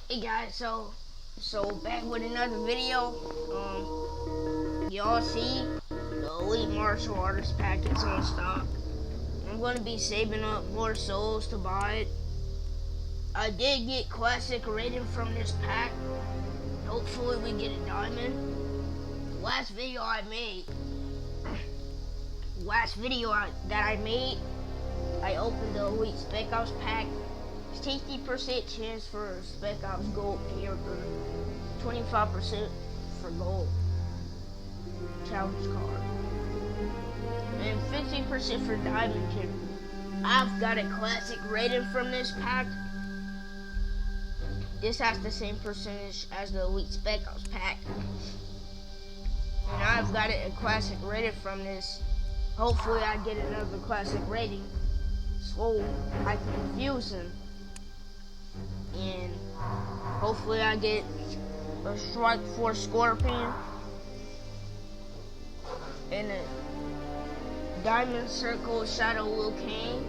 Hey guys, so back with another video. Y'all see the Elite Martial Artist pack is on stock. I'm gonna be saving up more souls to buy it. I did get classic rating from this pack. Hopefully we get a diamond. Last video I made, I opened the Elite Spec Ops pack. 60% chance for Spec Ops Gold character, 25% for Gold challenge card, and 50% for Diamond character. I've got a classic rating from this pack. This has the same percentage as the Elite Spec Ops pack, and I've got a classic rated from this. Hopefully I get another classic rating so I can confuse him. And hopefully I get a Strike Force Scorpion and a Diamond Circle Shadow Liu Kang.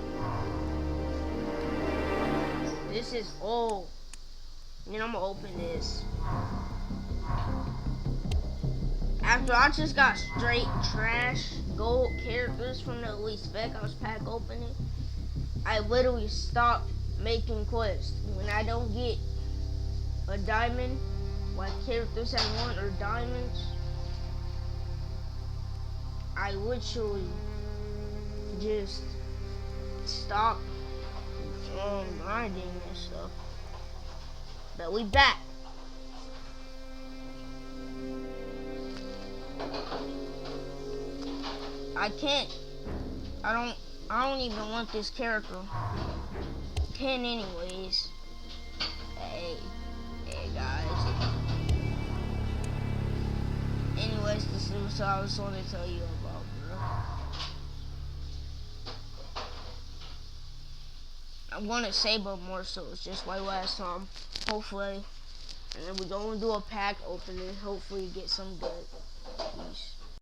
This is all. And I'm gonna open this. After I just got straight trash gold characters from the Elite Spec Ops pack opening, I literally stopped making quests. When I don't get a diamond, like characters I want or diamonds, I literally just stop grinding and stuff. But we back. I don't even want this character. 10 anyways. Hey guys. Anyways, this is what I was wanting to tell you about, bro. I'm gonna save up more souls just like last time. Hopefully. And then we're gonna do a pack opening. Hopefully get some good. Peace.